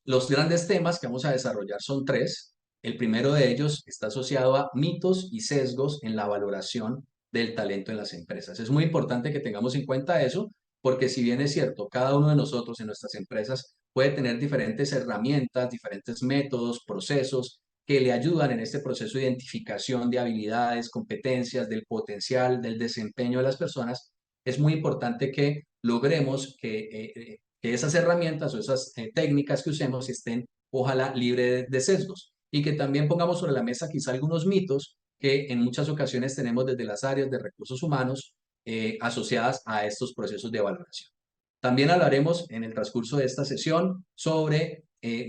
Los grandes temas que vamos a desarrollar son tres. El primero de ellos está asociado a mitos y sesgos en la valoración del talento en las empresas. Es muy importante que tengamos en cuenta eso, porque si bien es cierto, cada uno de nosotros en nuestras empresas puede tener diferentes herramientas, diferentes métodos, procesos que le ayudan en este proceso de identificación de habilidades, competencias, del potencial, del desempeño de las personas, es muy importante que logremos que esas herramientas o esas técnicas que usemos estén, ojalá, libres de sesgos y que también pongamos sobre la mesa quizá algunos mitos que en muchas ocasiones tenemos desde las áreas de recursos humanos asociadas a estos procesos de valoración. También hablaremos en el transcurso de esta sesión sobre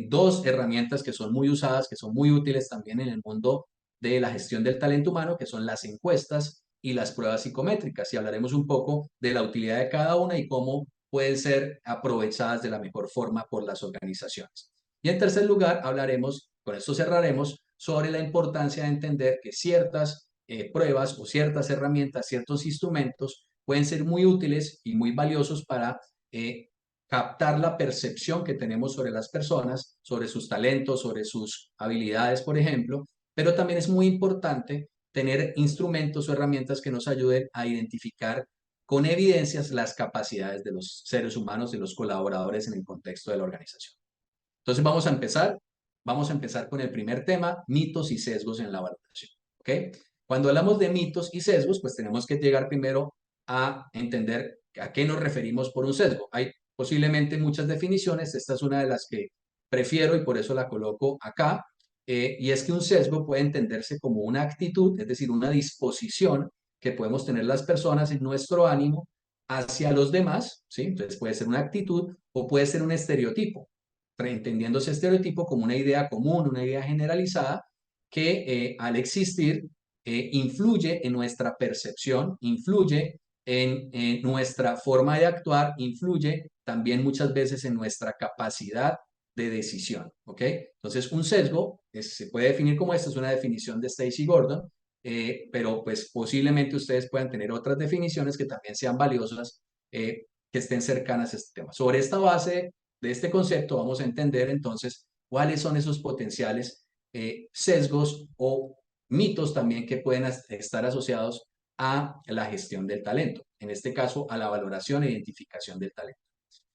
dos herramientas que son muy usadas, que son muy útiles también en el mundo de la gestión del talento humano, que son las encuestas y las pruebas psicométricas. Y hablaremos un poco de la utilidad de cada una y cómo pueden ser aprovechadas de la mejor forma por las organizaciones. Y en tercer lugar, hablaremos, con esto cerraremos, sobre la importancia de entender que ciertas pruebas o ciertas herramientas, ciertos instrumentos pueden ser muy útiles y muy valiosos para eh, captar la percepción que tenemos sobre las personas, sobre sus talentos, sobre sus habilidades, por ejemplo, pero también es muy importante tener instrumentos o herramientas que nos ayuden a identificar con evidencias las capacidades de los seres humanos, de los colaboradores en el contexto de la organización. Entonces vamos a empezar con el primer tema, mitos y sesgos en la valoración. ¿Ok? Cuando hablamos de mitos y sesgos, pues tenemos que llegar primero a entender a qué nos referimos por un sesgo. Hay posiblemente muchas definiciones, esta es una de las que prefiero y por eso la coloco acá, y es que un sesgo puede entenderse como una actitud, es decir, una disposición que podemos tener las personas en nuestro ánimo hacia los demás, ¿sí? Entonces puede ser una actitud o puede ser un estereotipo, entendiendo ese estereotipo como una idea común, una idea generalizada que al existir influye en nuestra percepción, influye en nuestra forma de actuar, influye también muchas veces en nuestra capacidad de decisión, ¿ok? Entonces, un sesgo se puede definir como esta, es una definición de Stacy Gordon, pero pues posiblemente ustedes puedan tener otras definiciones que también sean valiosas, que estén cercanas a este tema. Sobre esta base de este concepto vamos a entender entonces cuáles son esos potenciales sesgos o mitos también que pueden estar asociados a la gestión del talento, en este caso a la valoración e identificación del talento.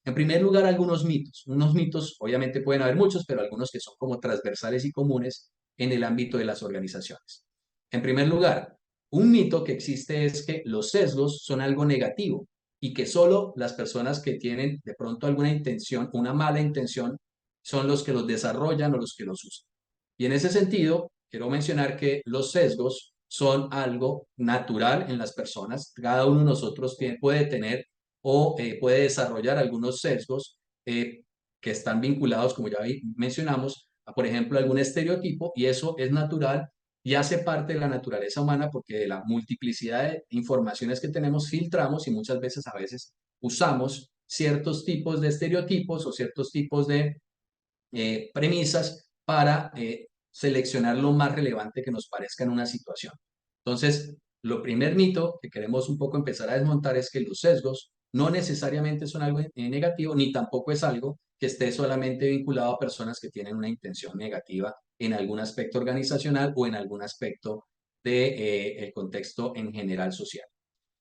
En primer lugar, algunos mitos. Unos mitos, obviamente pueden haber muchos, pero algunos que son como transversales y comunes en el ámbito de las organizaciones. En primer lugar, un mito que existe es que los sesgos son algo negativo y que solo las personas que tienen de pronto alguna intención, una mala intención, son los que los desarrollan o los que los usan. Y en ese sentido, quiero mencionar que los sesgos son algo natural en las personas. Cada uno de nosotros puede tener o puede desarrollar algunos sesgos que están vinculados, como ya mencionamos, a, por ejemplo, algún estereotipo, y eso es natural y hace parte de la naturaleza humana porque de la multiplicidad de informaciones que tenemos filtramos y muchas veces a veces usamos ciertos tipos de estereotipos o ciertos tipos de premisas para seleccionar lo más relevante que nos parezca en una situación. Entonces, lo primer mito que queremos un poco empezar a desmontar es que los sesgos no necesariamente son algo negativo, ni tampoco es algo que esté solamente vinculado a personas que tienen una intención negativa en algún aspecto organizacional o en algún aspecto del el contexto en general social.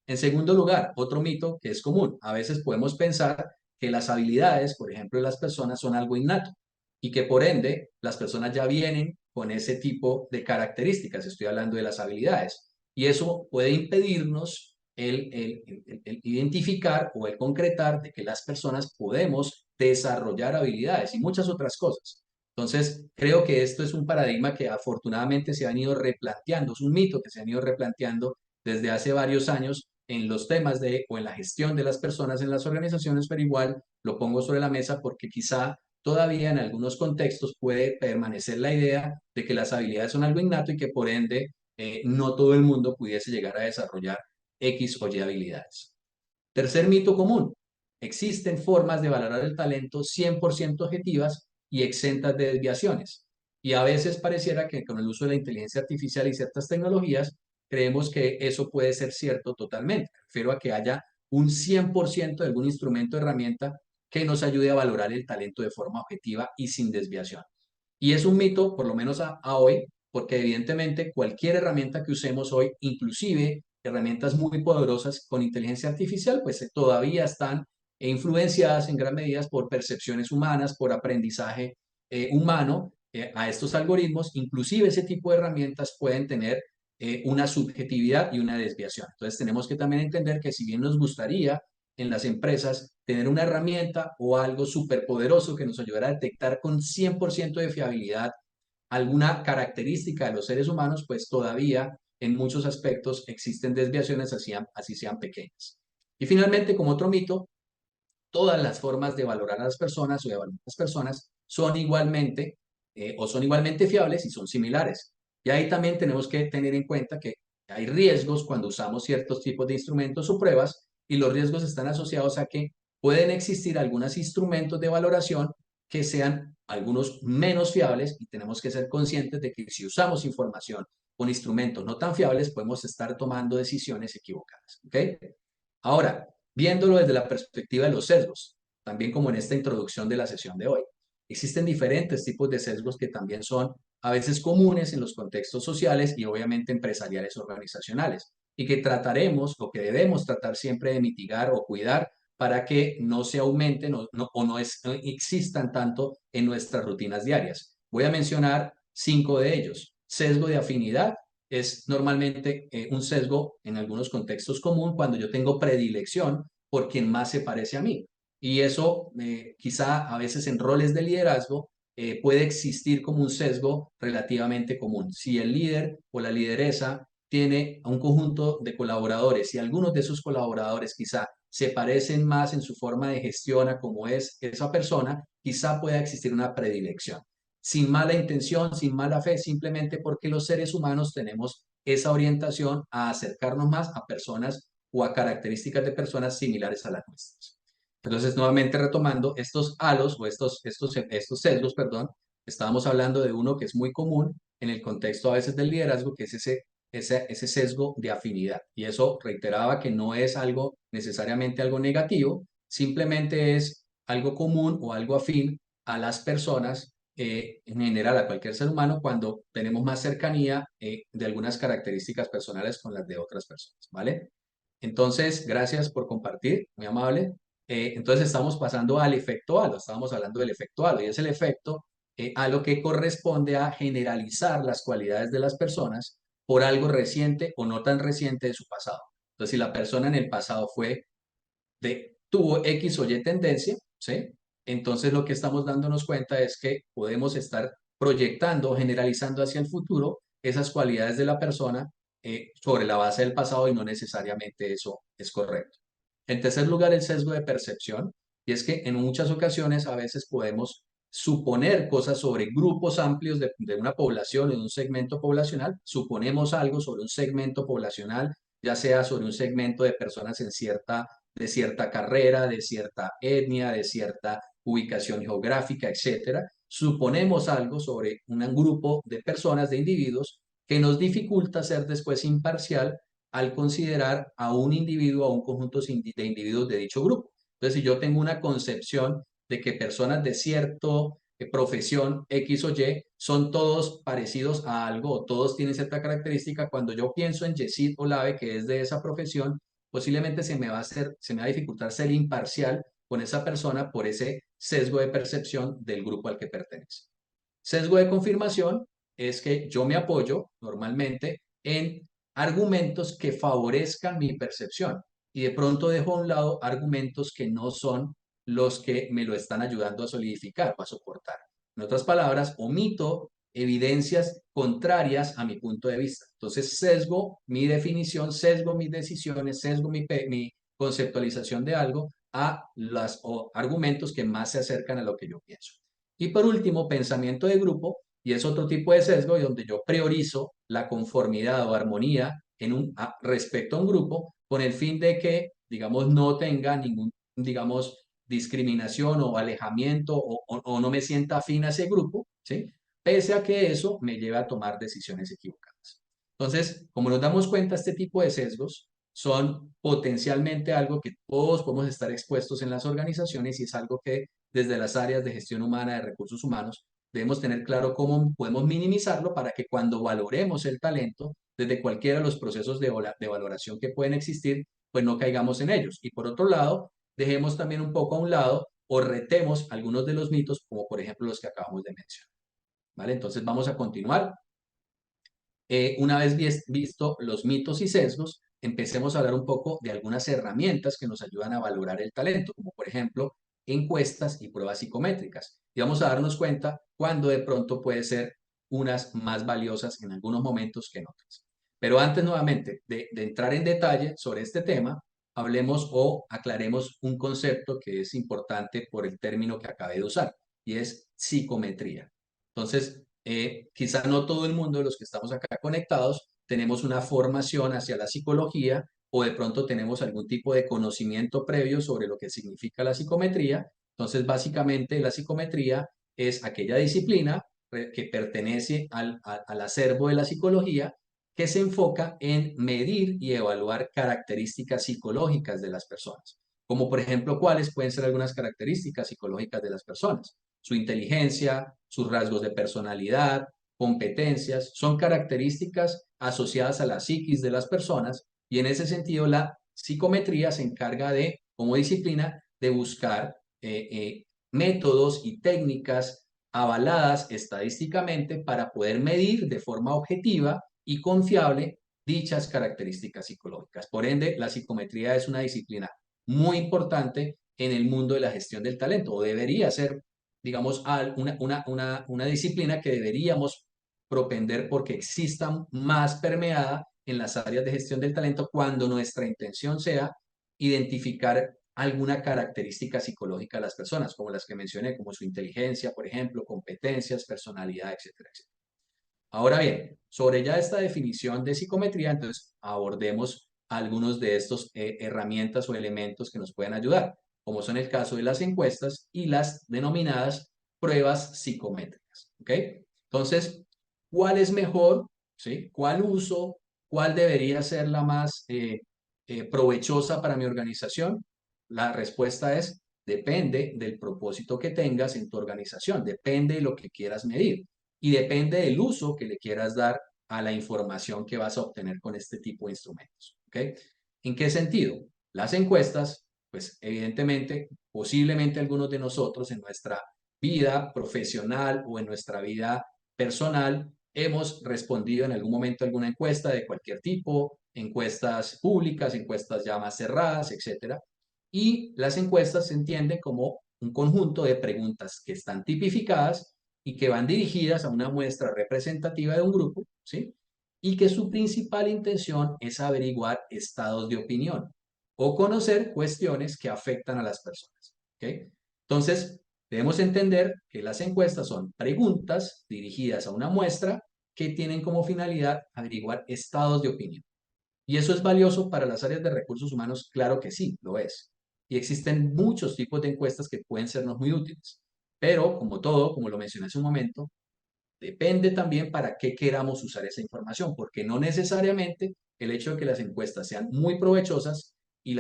En segundo lugar, otro mito que es común. A veces podemos pensar que las habilidades, por ejemplo, de las personas son algo innato y que por ende las personas ya vienen con ese tipo de características. Estoy hablando de las habilidades. Y eso puede impedirnos el identificar o el concretar de que las personas podemos desarrollar habilidades y muchas otras cosas. Entonces, creo que esto es un paradigma que afortunadamente se han ido replanteando, es un mito que se han ido replanteando desde hace varios años en los temas de o en la gestión de las personas en las organizaciones, pero igual lo pongo sobre la mesa porque quizá todavía en algunos contextos puede permanecer la idea de que las habilidades son algo innato y que por ende no todo el mundo pudiese llegar a desarrollar X o Y habilidades. Tercer mito común. Existen formas de valorar el talento 100% objetivas y exentas de desviaciones. Y a veces pareciera que con el uso de la inteligencia artificial y ciertas tecnologías, creemos que eso puede ser cierto totalmente. Me refiero a que haya un 100% de algún instrumento o herramienta que nos ayude a valorar el talento de forma objetiva y sin desviación. Y es un mito, por lo menos a hoy, porque evidentemente cualquier herramienta que usemos hoy, inclusive herramientas muy poderosas con inteligencia artificial, pues todavía están influenciadas en gran medida por percepciones humanas, por aprendizaje humano a estos algoritmos. Inclusive ese tipo de herramientas pueden tener una subjetividad y una desviación. Entonces tenemos que también entender que si bien nos gustaría en las empresas tener una herramienta o algo súper poderoso que nos ayudara a detectar con 100% de fiabilidad alguna característica de los seres humanos, pues todavía en muchos aspectos existen desviaciones así sean pequeñas. Y finalmente, como otro mito, todas las formas de valorar a las personas o de evaluar a las personas son igualmente o son igualmente fiables y son similares. Y ahí también tenemos que tener en cuenta que hay riesgos cuando usamos ciertos tipos de instrumentos o pruebas y los riesgos están asociados a que pueden existir algunos instrumentos de valoración que sean algunos menos fiables y tenemos que ser conscientes de que si usamos información con instrumentos no tan fiables podemos estar tomando decisiones equivocadas. ¿Ok? Ahora, viéndolo desde la perspectiva de los sesgos, también como en esta introducción de la sesión de hoy, existen diferentes tipos de sesgos que también son a veces comunes en los contextos sociales y obviamente empresariales organizacionales, y que trataremos o que debemos tratar siempre de mitigar o cuidar para que no se aumenten no existan tanto en nuestras rutinas diarias. Voy a mencionar 5 de ellos. Sesgo de afinidad, es normalmente un sesgo en algunos contextos común cuando yo tengo predilección por quien más se parece a mí. Y eso quizá a veces en roles de liderazgo puede existir como un sesgo relativamente común. Si el líder o la lideresa tiene un conjunto de colaboradores y algunos de esos colaboradores quizá se parecen más en su forma de gestión a cómo es esa persona, quizá pueda existir una predilección sin mala intención, sin mala fe, simplemente porque los seres humanos tenemos esa orientación a acercarnos más a personas o a características de personas similares a las nuestras. Entonces, nuevamente retomando estos halos o estos sesgos, perdón, estábamos hablando de uno que es muy común en el contexto a veces del liderazgo, que es ese sesgo de afinidad. Y eso reiteraba que no es algo necesariamente algo negativo, simplemente es algo común o algo afín a las personas en general a cualquier ser humano cuando tenemos más cercanía de algunas características personales con las de otras personas, ¿vale? Entonces, gracias por compartir, muy amable. Entonces, estamos pasando al efecto halo, estábamos hablando del efecto halo, y es el efecto halo que corresponde a generalizar las cualidades de las personas por algo reciente o no tan reciente de su pasado. Entonces, si la persona en el pasado tuvo X o Y tendencia, ¿sí? Entonces lo que estamos dándonos cuenta es que podemos estar proyectando, generalizando hacia el futuro esas cualidades de la persona sobre la base del pasado y no necesariamente eso es correcto. En tercer lugar, el sesgo de percepción, y es que en muchas ocasiones a veces podemos suponer cosas sobre grupos amplios de una población, de un segmento poblacional, suponemos algo sobre un segmento poblacional, ya sea sobre un segmento de personas de cierta carrera, de cierta etnia, de cierta ubicación geográfica, etcétera. Suponemos algo sobre un grupo de personas, de individuos, que nos dificulta ser después imparcial al considerar a un individuo, a un conjunto de individuos de dicho grupo. Entonces, si yo tengo una concepción de que personas de cierto profesión X o Y son todos parecidos a algo o todos tienen cierta característica, cuando yo pienso en Yesid Olave, que es de esa profesión, posiblemente se me va a dificultar ser imparcial con esa persona por ese sesgo de percepción del grupo al que pertenece. Sesgo de confirmación es que yo me apoyo normalmente en argumentos que favorezcan mi percepción y de pronto dejo a un lado argumentos que no son los que me lo están ayudando a solidificar o a soportar. En otras palabras, omito evidencias contrarias a mi punto de vista. Entonces, sesgo mi definición, sesgo mis decisiones, sesgo mi conceptualización de algo a los argumentos que más se acercan a lo que yo pienso. Y por último, pensamiento de grupo, y es otro tipo de sesgo donde yo priorizo la conformidad o armonía respecto a un grupo con el fin de que, digamos, no tenga ningún, digamos, discriminación o alejamiento o no me sienta afín a ese grupo, ¿sí? Pese a que eso me lleve a tomar decisiones equivocadas. Entonces, como nos damos cuenta, este tipo de sesgos son potencialmente algo que todos podemos estar expuestos en las organizaciones y es algo que desde las áreas de gestión humana, de recursos humanos, debemos tener claro cómo podemos minimizarlo para que cuando valoremos el talento, desde cualquiera de los procesos de valoración que pueden existir, pues no caigamos en ellos. Y por otro lado, dejemos también un poco a un lado o retemos algunos de los mitos, como por ejemplo los que acabamos de mencionar. ¿Vale? Entonces vamos a continuar. Una vez visto los mitos y sesgos, empecemos a hablar un poco de algunas herramientas que nos ayudan a valorar el talento, como por ejemplo encuestas y pruebas psicométricas. Y vamos a darnos cuenta cuando de pronto puede ser unas más valiosas en algunos momentos que en otras. Pero antes nuevamente de entrar en detalle sobre este tema, hablemos o aclaremos un concepto que es importante por el término que acabé de usar, y es psicometría. Entonces, quizá no todo el mundo de los que estamos acá conectados tenemos una formación hacia la psicología o de pronto tenemos algún tipo de conocimiento previo sobre lo que significa la psicometría. Entonces, básicamente la psicometría es aquella disciplina que pertenece al acervo de la psicología que se enfoca en medir y evaluar características psicológicas de las personas. Como por ejemplo, ¿cuáles pueden ser algunas características psicológicas de las personas? Su inteligencia, sus rasgos de personalidad, competencias, son características asociadas a la psiquis de las personas y en ese sentido la psicometría se encarga de, como disciplina, de buscar métodos y técnicas avaladas estadísticamente para poder medir de forma objetiva y confiable dichas características psicológicas. Por ende, la psicometría es una disciplina muy importante en el mundo de la gestión del talento, o debería ser, digamos, una disciplina que deberíamos propender porque exista más permeada en las áreas de gestión del talento cuando nuestra intención sea identificar alguna característica psicológica de las personas, como las que mencioné, como su inteligencia, por ejemplo, competencias, personalidad, etcétera, etcétera. Ahora bien, sobre ya esta definición de psicometría, entonces abordemos algunos de estos herramientas o elementos que nos pueden ayudar, como son el caso de las encuestas y las denominadas pruebas psicométricas. ¿Ok? Entonces, ¿cuál es mejor? ¿Sí? ¿Cuál uso? ¿Cuál debería ser la más provechosa para mi organización? La respuesta es, depende del propósito que tengas en tu organización, depende de lo que quieras medir y depende del uso que le quieras dar a la información que vas a obtener con este tipo de instrumentos. ¿Ok? ¿En qué sentido? Las encuestas, pues evidentemente, posiblemente algunos de nosotros en nuestra vida profesional o en nuestra vida personal hemos respondido en algún momento a alguna encuesta de cualquier tipo, encuestas públicas, encuestas ya más cerradas, etcétera. Y las encuestas se entienden como un conjunto de preguntas que están tipificadas y que van dirigidas a una muestra representativa de un grupo, ¿sí? Y que su principal intención es averiguar estados de opinión o conocer cuestiones que afectan a las personas, ¿ok? Entonces, debemos entender que las encuestas son preguntas dirigidas a una muestra que tienen como finalidad averiguar estados de opinión. ¿Y eso es valioso para las áreas de recursos humanos? Claro que sí, lo es. Y existen muchos tipos de encuestas que pueden sernos muy útiles. Pero, como todo, como lo mencioné hace un momento, depende también para qué queramos usar esa información, porque no necesariamente el hecho de que las encuestas sean muy provechosas y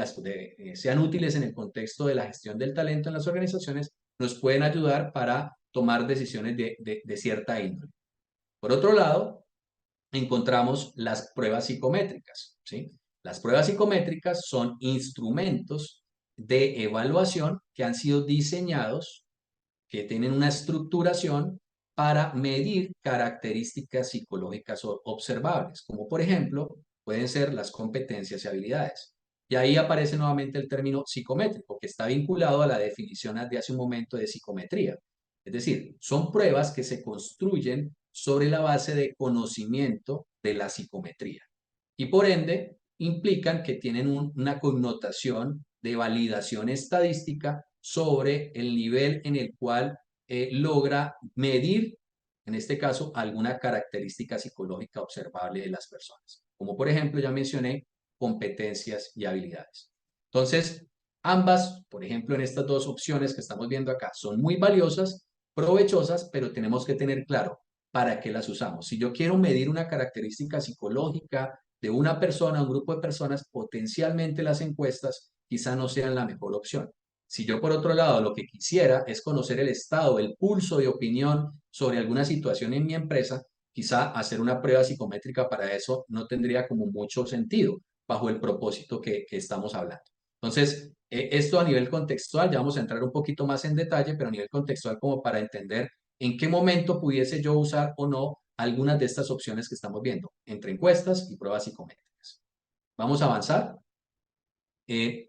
sean útiles en el contexto de la gestión del talento en las organizaciones, nos pueden ayudar para tomar decisiones de cierta índole. Por otro lado, encontramos las pruebas psicométricas, ¿sí? Las pruebas psicométricas son instrumentos de evaluación que han sido diseñados, que tienen una estructuración para medir características psicológicas observables, como por ejemplo pueden ser las competencias y habilidades. Y ahí aparece nuevamente el término psicométrico, que está vinculado a la definición de hace un momento de psicometría. Es decir, son pruebas que se construyen sobre la base de conocimiento de la psicometría y por ende implican que tienen una connotación de validación estadística sobre el nivel en el cual logra medir, en este caso, alguna característica psicológica observable de las personas. Como por ejemplo, ya mencioné, competencias y habilidades. Entonces, ambas, por ejemplo, en estas dos opciones que estamos viendo acá, son muy valiosas, provechosas, pero tenemos que tener claro para qué las usamos. Si yo quiero medir una característica psicológica de una persona, un grupo de personas, potencialmente las encuestas quizá no sean la mejor opción. Si yo, por otro lado, lo que quisiera es conocer el estado, el pulso de opinión sobre alguna situación en mi empresa, quizá hacer una prueba psicométrica para eso no tendría como mucho sentido bajo el propósito que estamos hablando. Entonces, esto a nivel contextual, ya vamos a entrar un poquito más en detalle, pero a nivel contextual como para entender en qué momento pudiese yo usar o no algunas de estas opciones que estamos viendo, entre encuestas y pruebas psicométricas. Vamos a avanzar. Eh,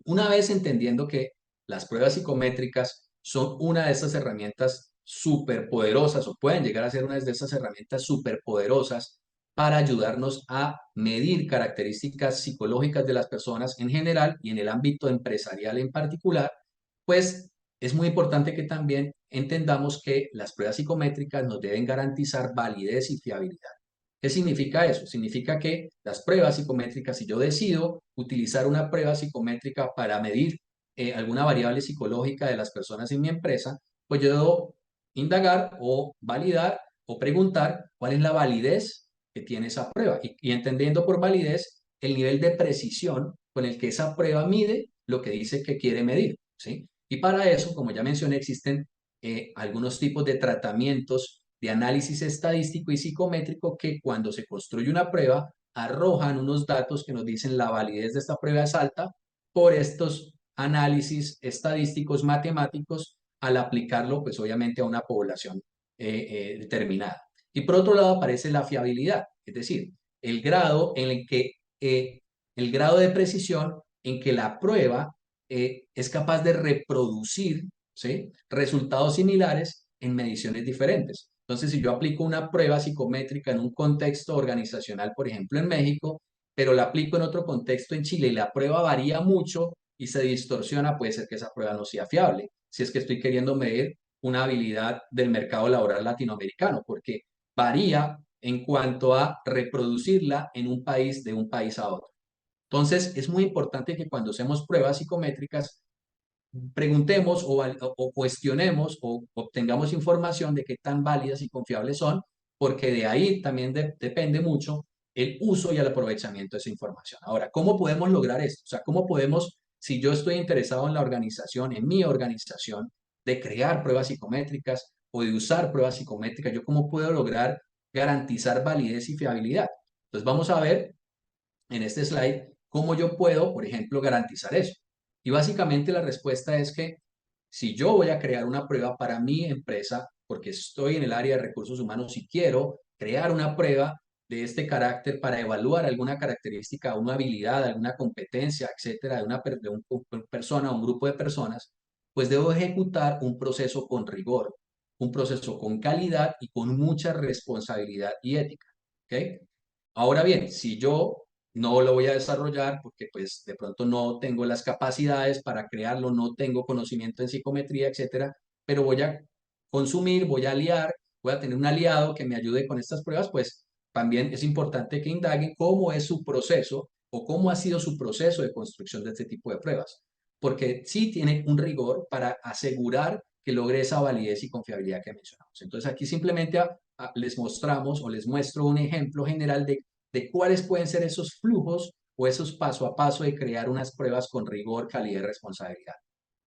una vez entendiendo que las pruebas psicométricas son una de estas herramientas superpoderosas o pueden llegar a ser una de estas herramientas superpoderosas para ayudarnos a medir características psicológicas de las personas en general y en el ámbito empresarial en particular, pues es muy importante que también entendamos que las pruebas psicométricas nos deben garantizar validez y fiabilidad. ¿Qué significa eso? Significa que las pruebas psicométricas, si yo decido utilizar una prueba psicométrica para medir alguna variable psicológica de las personas en mi empresa, pues yo debo indagar o validar o preguntar cuál es la validez que tiene esa prueba y entendiendo por validez el nivel de precisión con el que esa prueba mide lo que dice que quiere medir, ¿sí? Y para eso, como ya mencioné, existen algunos tipos de tratamientos de análisis estadístico y psicométrico que cuando se construye una prueba arrojan unos datos que nos dicen la validez de esta prueba es alta por estos análisis estadísticos matemáticos al aplicarlo pues obviamente a una población determinada. Y por otro lado aparece la fiabilidad, es decir, el grado en el que el grado de precisión en que la prueba es capaz de reproducir, ¿sí?, resultados similares en mediciones diferentes. Entonces, si yo aplico una prueba psicométrica en un contexto organizacional, por ejemplo, en México, pero la aplico en otro contexto en Chile y la prueba varía mucho y se distorsiona, puede ser que esa prueba no sea fiable. Si es que estoy queriendo medir una habilidad del mercado laboral latinoamericano, porque varía en cuanto a reproducirla en un país de un país a otro. Entonces, es muy importante que cuando hacemos pruebas psicométricas preguntemos o cuestionemos o obtengamos información de qué tan válidas y confiables son, porque de ahí también depende mucho el uso y el aprovechamiento de esa información. Ahora, ¿cómo podemos lograr esto? O sea, ¿cómo podemos, si yo estoy interesado en la organización, en mi organización, de crear pruebas psicométricas o de usar pruebas psicométricas, yo cómo puedo lograr garantizar validez y fiabilidad? Entonces, vamos a ver en este slide cómo yo puedo, por ejemplo, garantizar eso. Y básicamente la respuesta es que si yo voy a crear una prueba para mi empresa, porque estoy en el área de recursos humanos y quiero crear una prueba de este carácter para evaluar alguna característica, una habilidad, alguna competencia, etcétera, de una persona o un grupo de personas, pues debo ejecutar un proceso con rigor, un proceso con calidad y con mucha responsabilidad y ética. ¿Okay? Ahora bien, si yo no lo voy a desarrollar porque pues de pronto no tengo las capacidades para crearlo, no tengo conocimiento en psicometría, etcétera, pero voy a consumir, voy a aliar, voy a tener un aliado que me ayude con estas pruebas, pues también es importante que indaguen cómo es su proceso o cómo ha sido su proceso de construcción de este tipo de pruebas, porque sí tiene un rigor para asegurar que logre esa validez y confiabilidad que mencionamos. Entonces aquí simplemente les mostramos o les muestro un ejemplo general de cuáles pueden ser esos flujos o esos paso a paso de crear unas pruebas con rigor, calidad y responsabilidad.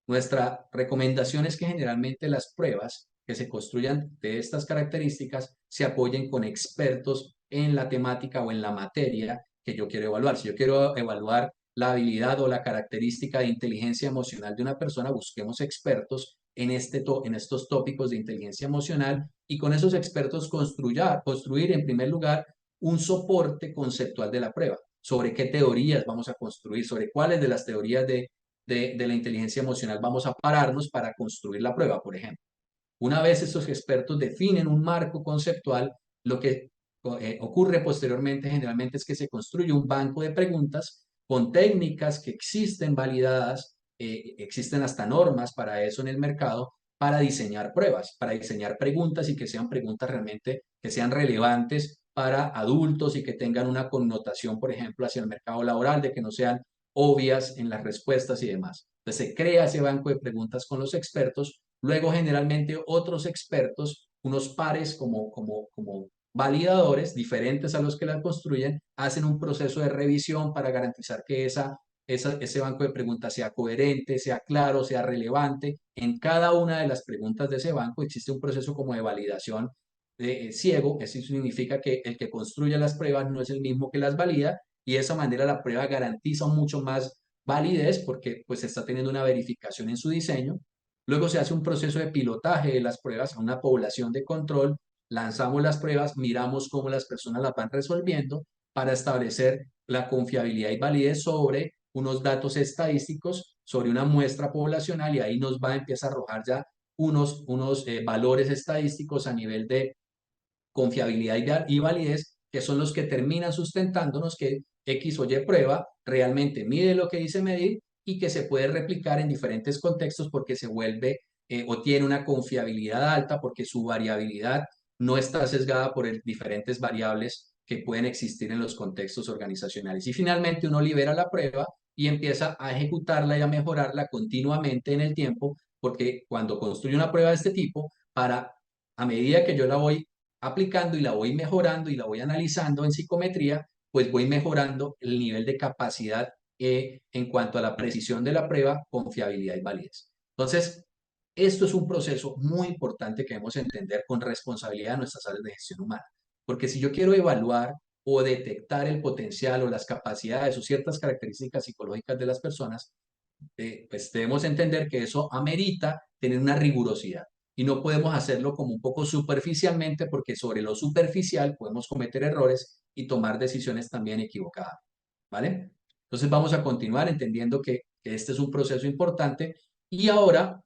Nuestra recomendación es que generalmente las pruebas que se construyan de estas características se apoyen con expertos en la temática o en la materia que yo quiero evaluar. Si yo quiero evaluar la habilidad o la característica de inteligencia emocional de una persona, busquemos expertos en estos tópicos de inteligencia emocional y con esos expertos construir en primer lugar un soporte conceptual de la prueba, sobre qué teorías vamos a construir, sobre cuáles de las teorías de la inteligencia emocional vamos a pararnos para construir la prueba, por ejemplo. Una vez estos expertos definen un marco conceptual, lo que ocurre posteriormente generalmente es que se construye un banco de preguntas con técnicas que existen validadas, existen hasta normas para eso en el mercado, para diseñar pruebas, para diseñar preguntas y que sean preguntas realmente que sean relevantes para adultos y que tengan una connotación, por ejemplo, hacia el mercado laboral, de que no sean obvias en las respuestas y demás. Entonces se crea ese banco de preguntas con los expertos. Luego, generalmente, otros expertos, unos pares como validadores diferentes a los que la construyen hacen un proceso de revisión para garantizar que ese banco de preguntas sea coherente, sea claro, sea relevante. En cada una de las preguntas de ese banco existe un proceso como de validación ciego. Eso significa que el que construye las pruebas no es el mismo que las valida y de esa manera la prueba garantiza mucho más validez porque pues está teniendo una verificación en su diseño. Luego se hace un proceso de pilotaje de las pruebas a una población de control, lanzamos las pruebas, miramos cómo las personas las van resolviendo para establecer la confiabilidad y validez sobre unos datos estadísticos, sobre una muestra poblacional y ahí nos va a empezar a arrojar ya unos valores estadísticos a nivel de confiabilidad y validez, que son los que terminan sustentándonos que X o Y prueba realmente mide lo que dice medir y que se puede replicar en diferentes contextos porque se vuelve o tiene una confiabilidad alta porque su variabilidad no está sesgada por diferentes variables que pueden existir en los contextos organizacionales. Y finalmente uno libera la prueba y empieza a ejecutarla y a mejorarla continuamente en el tiempo, porque cuando construye una prueba de este tipo, a medida que yo la voy aplicando y la voy mejorando y la voy analizando en psicometría, pues voy mejorando el nivel de capacidad en cuanto a la precisión de la prueba, confiabilidad y validez. Entonces, esto es un proceso muy importante que debemos entender con responsabilidad de nuestras áreas de gestión humana, porque si yo quiero evaluar o detectar el potencial o las capacidades o ciertas características psicológicas de las personas, pues debemos entender que eso amerita tener una rigurosidad y no podemos hacerlo como un poco superficialmente porque sobre lo superficial podemos cometer errores y tomar decisiones también equivocadas, ¿vale? Entonces vamos a continuar entendiendo que este es un proceso importante y ahora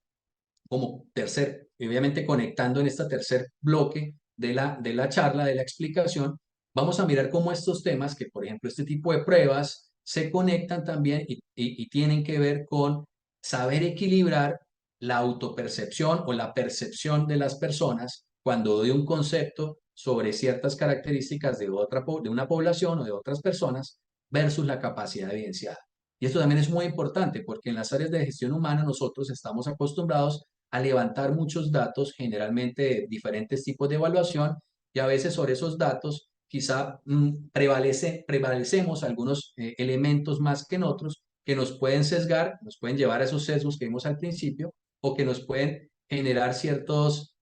como tercer, obviamente conectando en este tercer bloque de la charla, de la explicación, vamos a mirar cómo estos temas, que por ejemplo este tipo de pruebas, se conectan también y tienen que ver con saber equilibrar la autopercepción o la percepción de las personas cuando doy un concepto sobre ciertas características de una población o de otras personas versus la capacidad evidenciada. Y esto también es muy importante porque en las áreas de gestión humana nosotros estamos acostumbrados a levantar muchos datos, generalmente de diferentes tipos de evaluación, y a veces sobre esos datos quizá prevalecemos algunos elementos más que en otros que nos pueden sesgar, nos pueden llevar a esos sesgos que vimos al principio, o que nos pueden generar ciertos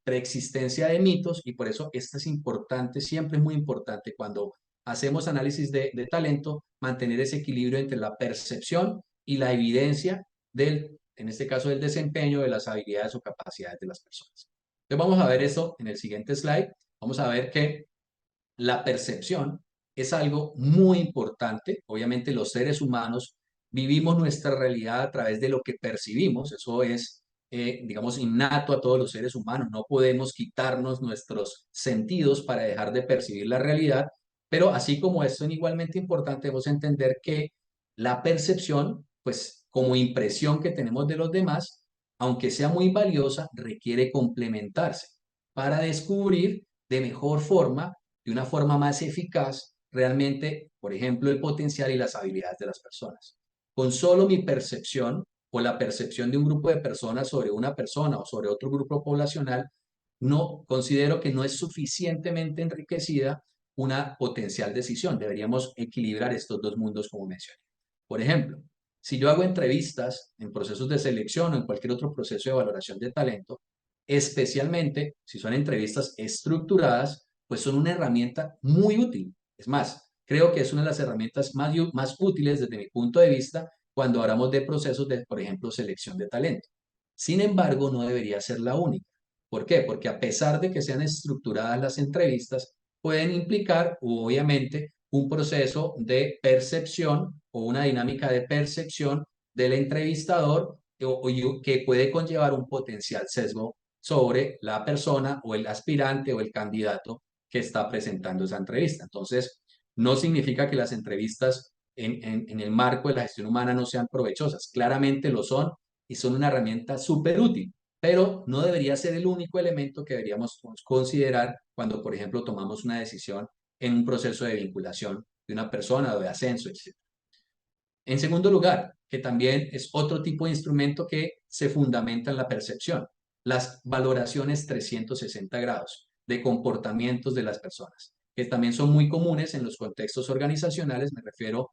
preexistencia de mitos, y por eso esto es importante, siempre es muy importante cuando hacemos análisis de talento, mantener ese equilibrio entre la percepción y la evidencia en este caso, del desempeño de las habilidades o capacidades de las personas. Entonces vamos a ver eso en el siguiente slide. Vamos a ver que la percepción es algo muy importante. Obviamente los seres humanos vivimos nuestra realidad a través de lo que percibimos. Eso es, digamos, innato a todos los seres humanos. No podemos quitarnos nuestros sentidos para dejar de percibir la realidad. Pero así como esto es igualmente importante, debemos entender que la percepción, pues como impresión que tenemos de los demás, aunque sea muy valiosa, requiere complementarse para descubrir de mejor forma, de una forma más eficaz, realmente, por ejemplo, el potencial y las habilidades de las personas. Con solo mi percepción o la percepción de un grupo de personas sobre una persona o sobre otro grupo poblacional, no considero que no es suficientemente enriquecida una potencial decisión. Deberíamos equilibrar estos dos mundos como mencioné. Por ejemplo, si yo hago entrevistas en procesos de selección o en cualquier otro proceso de valoración de talento, especialmente si son entrevistas estructuradas, pues son una herramienta muy útil. Es más, creo que es una de las herramientas más útiles desde mi punto de vista cuando hablamos de procesos de, por ejemplo, selección de talento. Sin embargo, no debería ser la única. ¿Por qué? Porque a pesar de que sean estructuradas las entrevistas, pueden implicar, obviamente, un proceso de percepción o una dinámica de percepción del entrevistador que puede conllevar un potencial sesgo sobre la persona o el aspirante o el candidato que está presentando esa entrevista. Entonces, no significa que las entrevistas en el marco de la gestión humana no sean provechosas. Claramente lo son y son una herramienta súper útil, pero no debería ser el único elemento que deberíamos considerar cuando, por ejemplo, tomamos una decisión en un proceso de vinculación de una persona o de ascenso, etc. En segundo lugar, que también es otro tipo de instrumento que se fundamenta en la percepción, las valoraciones 360 grados. de comportamientos de las personas, que también son muy comunes en los contextos organizacionales. Me refiero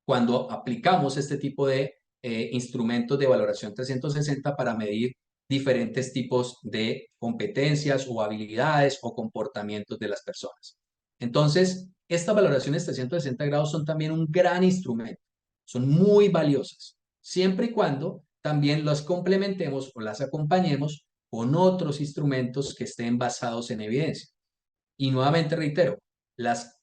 cuando aplicamos este tipo de instrumentos de valoración 360 para medir diferentes tipos de competencias o habilidades o comportamientos de las personas. Entonces, estas valoraciones 360 grados son también un gran instrumento, son muy valiosas, siempre y cuando también las complementemos o las acompañemos con otros instrumentos que estén basados en evidencia. Y nuevamente reitero, las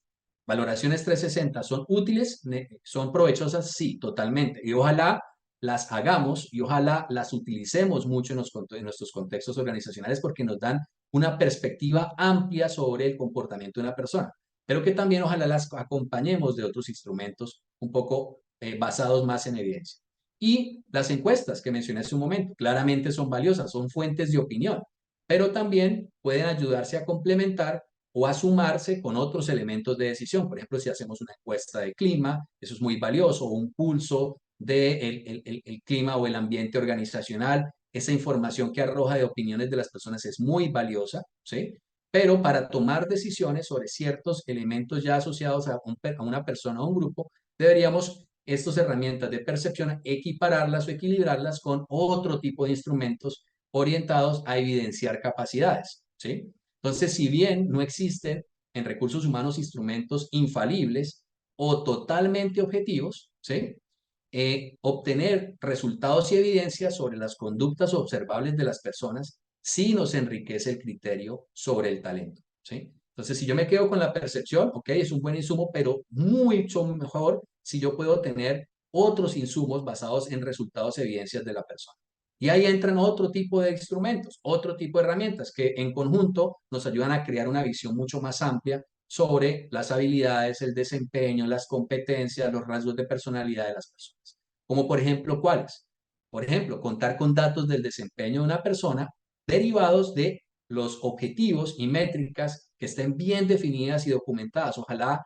valoraciones 360 son útiles, son provechosas, sí, totalmente. Y ojalá las hagamos y ojalá las utilicemos mucho en nuestros contextos organizacionales porque nos dan una perspectiva amplia sobre el comportamiento de una persona, pero que también ojalá las acompañemos de otros instrumentos un poco basados más en evidencia. Y las encuestas que mencioné hace un momento, claramente son valiosas, son fuentes de opinión, pero también pueden ayudarse a complementar o a sumarse con otros elementos de decisión. Por ejemplo, si hacemos una encuesta de clima, eso es muy valioso, o un pulso del el clima o el ambiente organizacional, esa información que arroja de opiniones de las personas es muy valiosa, ¿sí? Pero para tomar decisiones sobre ciertos elementos ya asociados a una persona o un grupo, deberíamos estas herramientas de percepción equipararlas o equilibrarlas con otro tipo de instrumentos orientados a evidenciar capacidades, ¿sí? Entonces, si bien no existen en recursos humanos instrumentos infalibles o totalmente objetivos, ¿sí? Obtener resultados y evidencias sobre las conductas observables de las personas sí nos enriquece el criterio sobre el talento, ¿sí? Entonces, si yo me quedo con la percepción, ok, es un buen insumo, pero mucho mejor si yo puedo tener otros insumos basados en resultados y evidencias de la persona. Y ahí entran otro tipo de instrumentos, otro tipo de herramientas que en conjunto nos ayudan a crear una visión mucho más amplia sobre las habilidades, el desempeño, las competencias, los rasgos de personalidad de las personas. Como por ejemplo, ¿cuáles? Por ejemplo, contar con datos del desempeño de una persona derivados de los objetivos y métricas que estén bien definidas y documentadas. Ojalá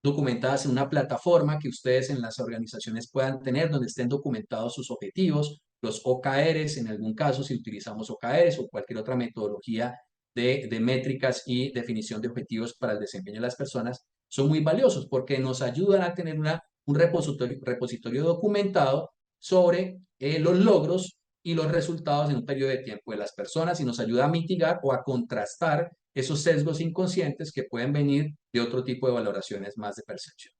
documentadas en una plataforma que ustedes en las organizaciones puedan tener, donde estén documentados sus objetivos, los OKRs, en algún caso si utilizamos OKRs o cualquier otra metodología de métricas y definición de objetivos para el desempeño de las personas, son muy valiosos porque nos ayudan a tener un repositorio documentado sobre los logros y los resultados en un periodo de tiempo de las personas y nos ayuda a mitigar o a contrastar esos sesgos inconscientes que pueden venir de otro tipo de valoraciones más de percepción.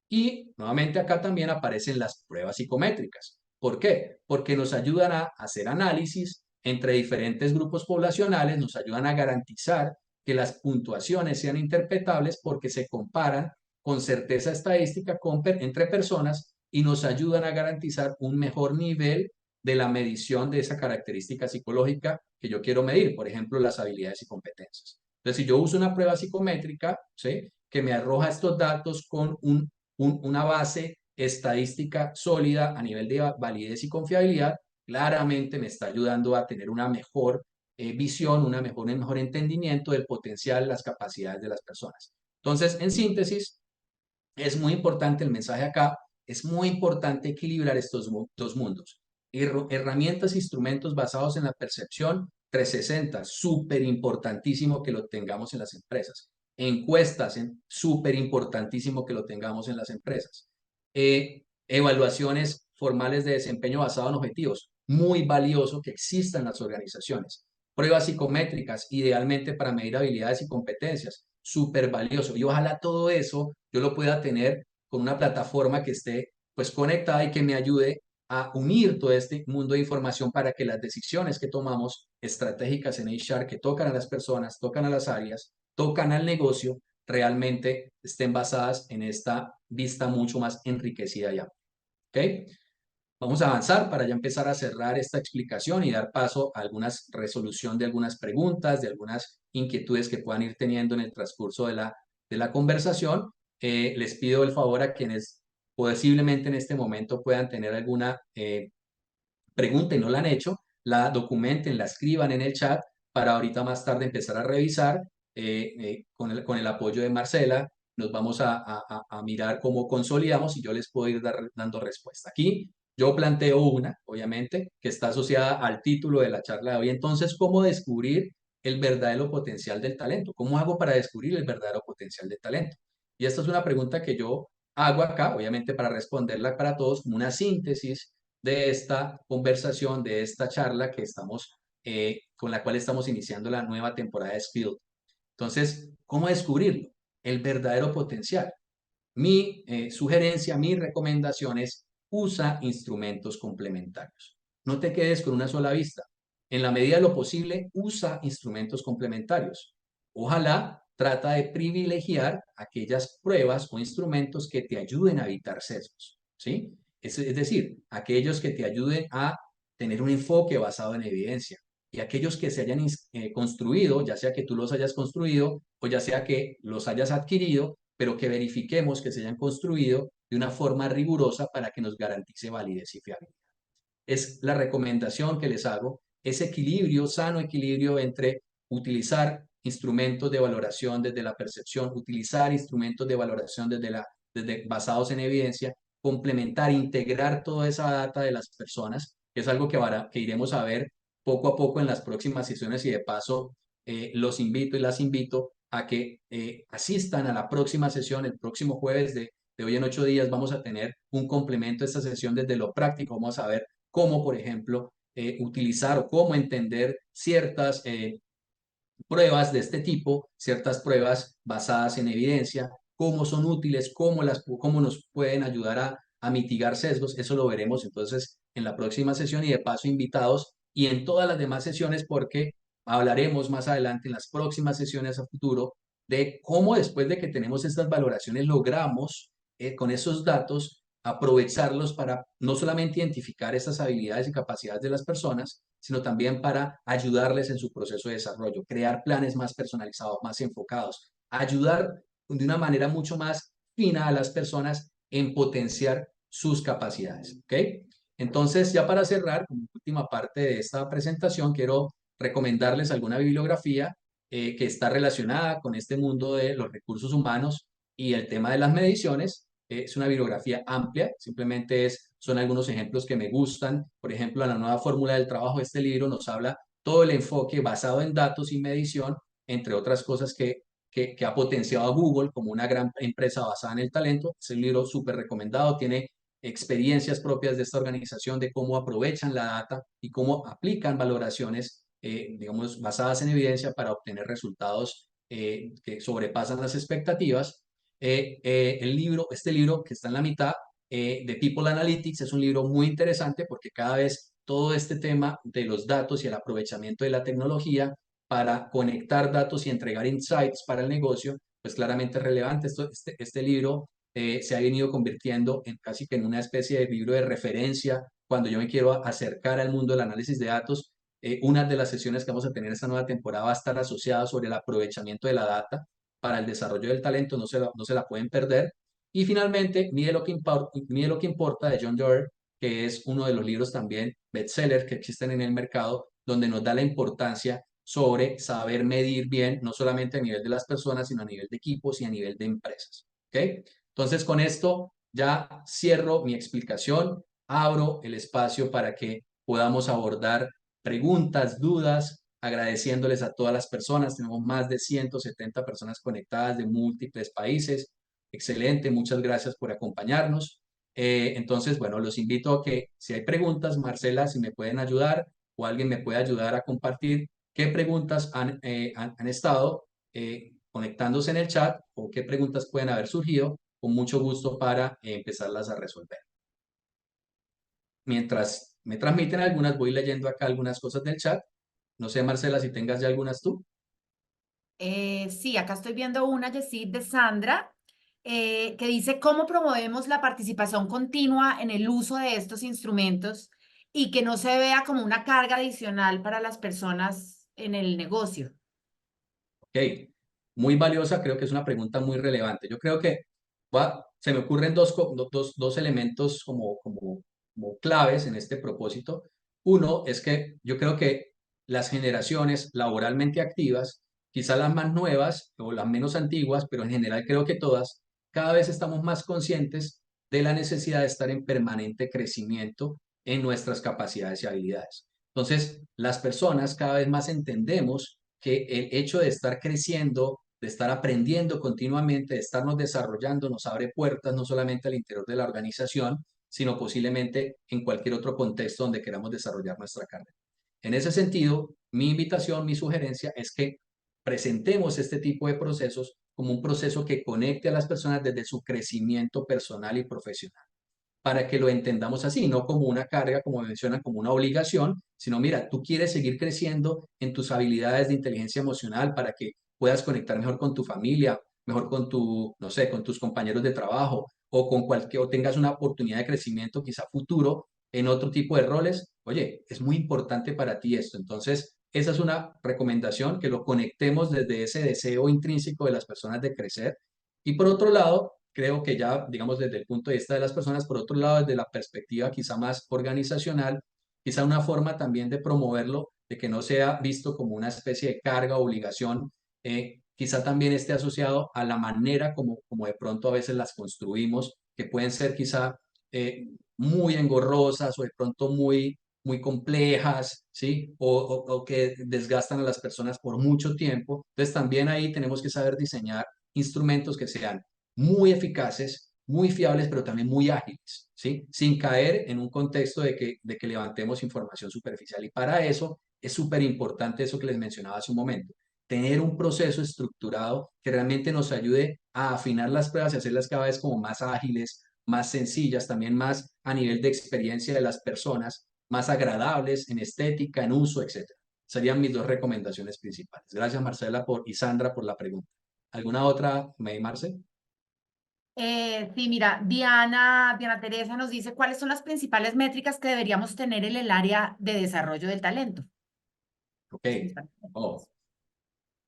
Y nuevamente acá también aparecen las pruebas psicométricas. ¿Por qué? Porque nos ayudan a hacer análisis entre diferentes grupos poblacionales, nos ayudan a garantizar que las puntuaciones sean interpretables porque se comparan con certeza estadística entre personas y nos ayudan a garantizar un mejor nivel de la medición de esa característica psicológica que yo quiero medir, por ejemplo, las habilidades y competencias. Entonces, si yo uso una prueba psicométrica, ¿sí?, que me arroja estos datos con una base estadística sólida a nivel de validez y confiabilidad, claramente me está ayudando a tener una mejor visión, un mejor entendimiento del potencial, las capacidades de las personas. Entonces, en síntesis, es muy importante el mensaje acá, es muy importante equilibrar estos dos mundos. Herramientas e instrumentos basados en la percepción 360, súper importantísimo que lo tengamos en las empresas. Encuestas, súper importantísimo que lo tengamos en las empresas. Evaluaciones formales de desempeño basado en objetivos, muy valioso que existan en las organizaciones. Pruebas psicométricas, idealmente para medir habilidades y competencias, súper valioso. Y ojalá todo eso yo lo pueda tener con una plataforma que esté pues conectada y que me ayude a unir todo este mundo de información para que las decisiones que tomamos estratégicas en HR que tocan a las personas, tocan a las áreas, tocan al negocio, realmente estén basadas en esta vista mucho más enriquecida ya. ¿Ok? Vamos a avanzar para ya empezar a cerrar esta explicación y dar paso a algunas resolución de algunas preguntas, de algunas inquietudes que puedan ir teniendo en el transcurso de la conversación. Les pido el favor a quienes posiblemente en este momento puedan tener alguna pregunta y no la han hecho, la documenten, la escriban en el chat para ahorita más tarde empezar a revisar con el apoyo de Marcela. Nos vamos a mirar cómo consolidamos y yo les puedo ir dando respuesta. Aquí yo planteo una, obviamente, que está asociada al título de la charla de hoy. Entonces, ¿cómo descubrir el verdadero potencial del talento? ¿Cómo hago para descubrir el verdadero potencial del talento? Y esta es una pregunta que yo hago acá, obviamente para responderla para todos, como una síntesis de esta conversación, de esta charla que estamos, con la cual estamos iniciando la nueva temporada de Skilled. Entonces, ¿cómo descubrirlo? El verdadero potencial. Mi sugerencia, mi recomendación es usa instrumentos complementarios. No te quedes con una sola vista. En la medida de lo posible, usa instrumentos complementarios. Ojalá trata de privilegiar aquellas pruebas o instrumentos que te ayuden a evitar sesgos, ¿sí? Es decir, aquellos que te ayuden a tener un enfoque basado en evidencia y aquellos que se hayan construido, ya sea que tú los hayas construido o ya sea que los hayas adquirido, pero que verifiquemos que se hayan construido de una forma rigurosa para que nos garantice validez y fiabilidad. Es la recomendación que les hago, ese equilibrio, sano equilibrio entre utilizar instrumentos de valoración desde la percepción, utilizar instrumentos de valoración basados en evidencia, complementar, integrar toda esa data de las personas, que es algo que iremos a ver poco a poco en las próximas sesiones y de paso los invito y las invito a que asistan a la próxima sesión el próximo jueves de hoy en 8 días. Vamos a tener un complemento a esta sesión desde lo práctico. Vamos a ver cómo, por ejemplo, utilizar o cómo entender ciertas pruebas de este tipo, ciertas pruebas basadas en evidencia, cómo son útiles, cómo nos pueden ayudar a mitigar sesgos. Eso lo veremos entonces en la próxima sesión y de paso invitados y en todas las demás sesiones porque hablaremos más adelante en las próximas sesiones a futuro de cómo después de que tenemos estas valoraciones logramos con esos datos aprovecharlos para no solamente identificar estas habilidades y capacidades de las personas, sino también para ayudarles en su proceso de desarrollo, crear planes más personalizados, más enfocados, ayudar de una manera mucho más fina a las personas en potenciar sus capacidades. ¿Ok? Entonces, ya para cerrar, como última parte de esta presentación, quiero recomendarles alguna bibliografía que está relacionada con este mundo de los recursos humanos y el tema de las mediciones. Es una bibliografía amplia, simplemente son algunos ejemplos que me gustan. Por ejemplo, la nueva fórmula del trabajo, este libro nos habla todo el enfoque basado en datos y medición, entre otras cosas que ha potenciado a Google como una gran empresa basada en el talento. Es un libro súper recomendado, tiene experiencias propias de esta organización de cómo aprovechan la data y cómo aplican valoraciones, digamos, basadas en evidencia para obtener resultados que sobrepasan las expectativas. Este libro que está en la mitad de People Analytics es un libro muy interesante porque cada vez todo este tema de los datos y el aprovechamiento de la tecnología para conectar datos y entregar insights para el negocio, pues claramente es relevante. Este libro se ha venido convirtiendo en casi que en una especie de libro de referencia cuando yo me quiero acercar al mundo del análisis de datos. Una de las sesiones que vamos a tener esta nueva temporada va a estar asociada sobre el aprovechamiento de la data para el desarrollo del talento, no se la pueden perder. Y finalmente, Mide lo que importa de John Doerr, que es uno de los libros también bestseller que existen en el mercado, donde nos da la importancia sobre saber medir bien, no solamente a nivel de las personas, sino a nivel de equipos y a nivel de empresas. ¿Ok? Entonces, con esto ya cierro mi explicación, abro el espacio para que podamos abordar preguntas, dudas, agradeciéndoles a todas las personas. Tenemos más de 170 personas conectadas de múltiples países. Excelente, muchas gracias por acompañarnos. Entonces, bueno, los invito a que si hay preguntas, Marcela, si me pueden ayudar o alguien me puede ayudar a compartir qué preguntas han estado conectándose en el chat o qué preguntas pueden haber surgido, con mucho gusto para empezarlas a resolver. Mientras me transmiten algunas, voy leyendo acá algunas cosas del chat. No sé, Marcela, si tengas ya algunas tú. Sí, acá estoy viendo una, Yesid, de Sandra, que dice cómo promovemos la participación continua en el uso de estos instrumentos y que no se vea como una carga adicional para las personas en el negocio. Ok, muy valiosa, creo que es una pregunta muy relevante. Yo creo que se me ocurren dos elementos como claves en este propósito. Uno es que yo creo que las generaciones laboralmente activas, quizá las más nuevas o las menos antiguas, pero en general creo que todas, cada vez estamos más conscientes de la necesidad de estar en permanente crecimiento en nuestras capacidades y habilidades. Entonces, las personas cada vez más entendemos que el hecho de estar creciendo, de estar aprendiendo continuamente, de estarnos desarrollando, nos abre puertas no solamente al interior de la organización, sino posiblemente en cualquier otro contexto donde queramos desarrollar nuestra carrera. En ese sentido, mi invitación, mi sugerencia es que presentemos este tipo de procesos como un proceso que conecte a las personas desde su crecimiento personal y profesional, para que lo entendamos así, no como una carga, como mencionan, como una obligación, sino mira, tú quieres seguir creciendo en tus habilidades de inteligencia emocional para que puedas conectar mejor con tu familia, mejor con tu, no sé, con tus compañeros de trabajo o con cualquier, o tengas una oportunidad de crecimiento quizá futuro en otro tipo de roles. Oye, es muy importante para ti esto. Entonces, esa es una recomendación, que lo conectemos desde ese deseo intrínseco de las personas de crecer. Y por otro lado, creo que ya, digamos, desde el punto de vista de las personas, por otro lado, desde la perspectiva quizá más organizacional, quizá una forma también de promoverlo, de que no sea visto como una especie de carga o obligación, quizá también esté asociado a la manera como de pronto a veces las construimos, que pueden ser quizá muy engorrosas o de pronto muy complejas, ¿sí? O que desgastan a las personas por mucho tiempo. Entonces también ahí tenemos que saber diseñar instrumentos que sean muy eficaces, muy fiables, pero también muy ágiles, ¿sí? Sin caer en un contexto de que levantemos información superficial. Y para eso es súper importante eso que les mencionaba hace un momento, tener un proceso estructurado que realmente nos ayude a afinar las pruebas y hacerlas cada vez como más ágiles, más sencillas, también más a nivel de experiencia de las personas, más agradables en estética, en uso, etcétera. Serían mis dos recomendaciones principales. Gracias, Marcela y Sandra, por la pregunta. ¿Alguna otra, May Marce? Sí, mira, Diana Teresa nos dice cuáles son las principales métricas que deberíamos tener en el área de desarrollo del talento. Ok. Las principales Oh,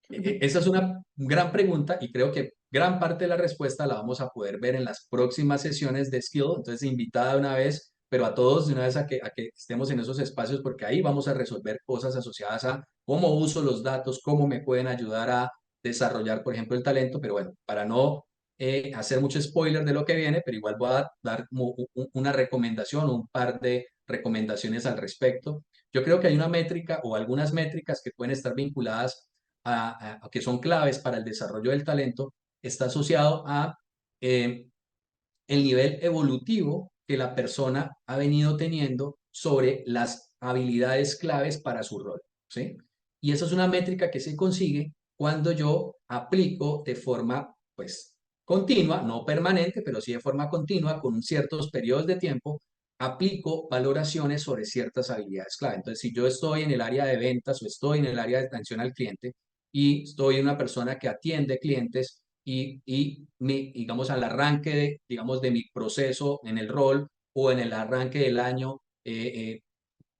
métricas. esa es una gran pregunta y creo que gran parte de la respuesta la vamos a poder ver en las próximas sesiones de Skill. Entonces, invitada de una vez, pero a todos de una vez a que estemos en esos espacios, porque ahí vamos a resolver cosas asociadas a cómo uso los datos, cómo me pueden ayudar a desarrollar, por ejemplo, el talento. Pero bueno, para no hacer mucho spoiler de lo que viene, pero igual voy a dar como una recomendación, un par de recomendaciones al respecto. Yo creo que hay una métrica o algunas métricas que pueden estar vinculadas que son claves para el desarrollo del talento, está asociado a eh, el nivel evolutivo que la persona ha venido teniendo sobre las habilidades claves para su rol, ¿sí? Y esa es una métrica que se consigue cuando yo aplico de forma, pues, continua, no permanente, pero sí de forma continua, con ciertos periodos de tiempo, aplico valoraciones sobre ciertas habilidades clave. Entonces, si yo estoy en el área de ventas o estoy en el área de atención al cliente y estoy una persona que atiende clientes digamos, al arranque digamos, de mi proceso en el rol o en el arranque del año,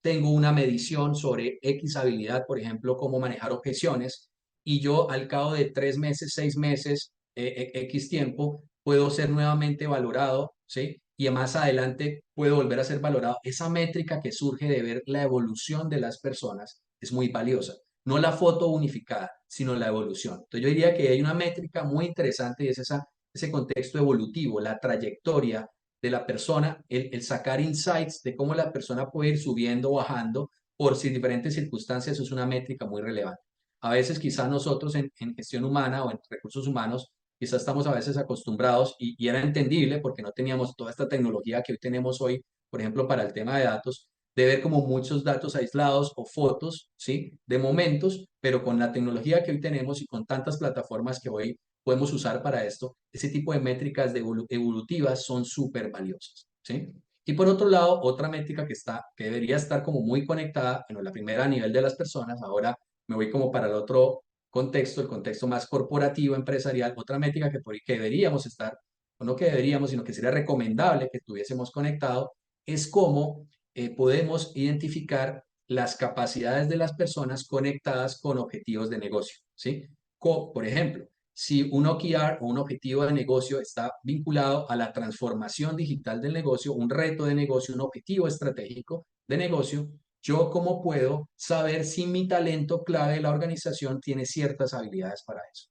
tengo una medición sobre X habilidad, por ejemplo, cómo manejar objeciones, y yo al cabo de 3 meses, 6 meses, X tiempo, puedo ser nuevamente valorado, ¿sí? Y más adelante puedo volver a ser valorado. Esa métrica que surge de ver la evolución de las personas es muy valiosa. No la foto unificada, sino la evolución. Entonces yo diría que hay una métrica muy interesante y es ese contexto evolutivo, la trayectoria de la persona, el sacar insights de cómo la persona puede ir subiendo o bajando por si diferentes circunstancias, eso es una métrica muy relevante. A veces quizá nosotros en gestión humana o en recursos humanos, quizá estamos a veces acostumbrados y era entendible porque no teníamos toda esta tecnología que hoy tenemos hoy, por ejemplo, para el tema de datos, de ver como muchos datos aislados o fotos, ¿sí? De momentos, pero con la tecnología que hoy tenemos y con tantas plataformas que hoy podemos usar para esto, ese tipo de métricas evolutivas son súper valiosas, ¿sí? Y por otro lado, otra métrica que debería estar como muy conectada, bueno, la primera a nivel de las personas, ahora me voy como para el otro contexto, el contexto más corporativo, empresarial, otra métrica que deberíamos estar, o no que deberíamos, sino que sería recomendable que tuviésemos conectado, es cómo podemos identificar las capacidades de las personas conectadas con objetivos de negocio, ¿sí? Por ejemplo, si un OKR o un objetivo de negocio está vinculado a la transformación digital del negocio, un reto de negocio, un objetivo estratégico de negocio, yo cómo puedo saber si mi talento clave de la organización tiene ciertas habilidades para eso.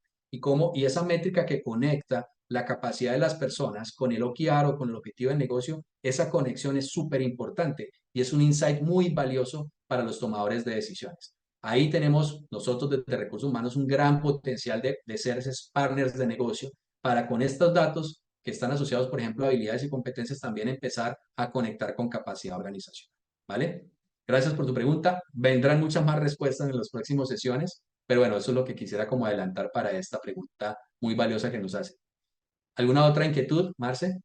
Y esa métrica que conecta la capacidad de las personas con el OKR o con el objetivo de negocio, esa conexión es súper importante y es un insight muy valioso para los tomadores de decisiones. Ahí tenemos nosotros desde Recursos Humanos un gran potencial de ser esos partners de negocio para con estos datos que están asociados, por ejemplo, a habilidades y competencias, también empezar a conectar con capacidad organizacional. ¿Vale? Gracias por tu pregunta. Vendrán muchas más respuestas en las próximas sesiones, pero bueno, eso es lo que quisiera como adelantar para esta pregunta muy valiosa que nos hace. ¿Alguna otra inquietud, Marce?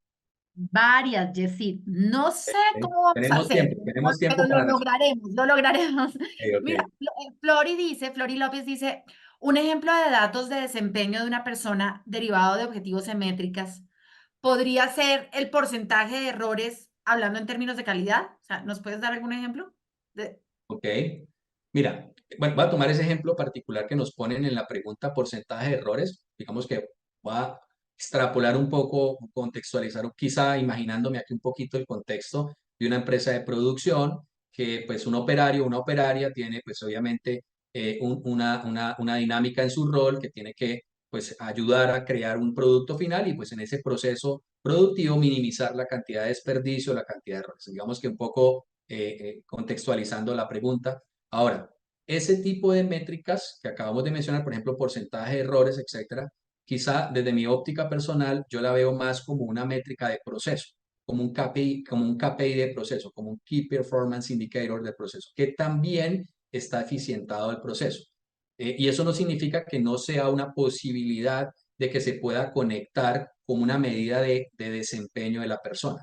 Varias, Yesid. No sé cómo vamos a hacer, Tenemos pero tiempo lo para responder. lograremos, lo lograremos. Ok, Mira, ok. Flori López dice, un ejemplo de datos de desempeño de una persona derivado de objetivos y métricas podría ser el porcentaje de errores hablando en términos de calidad. O sea, ¿nos puedes dar algún ejemplo? Ok. Mira, bueno, voy a tomar ese ejemplo particular que nos ponen en la pregunta porcentaje de errores. Digamos que voy a extrapolar un poco, contextualizar, quizá imaginándome aquí un poquito el contexto de una empresa de producción que pues un operario, una operaria tiene pues obviamente una dinámica en su rol que tiene que pues ayudar a crear un producto final y pues en ese proceso productivo minimizar la cantidad de desperdicio, la cantidad de errores. Digamos que un poco contextualizando la pregunta. Ahora, ese tipo de métricas que acabamos de mencionar, por ejemplo, porcentaje de errores, etcétera, quizá desde mi óptica personal yo la veo más como una métrica de proceso, como un KPI de proceso, como un Key Performance Indicator de proceso, que también está eficientado el proceso. Y eso no significa que no sea una posibilidad de que se pueda conectar como una medida de desempeño de la persona.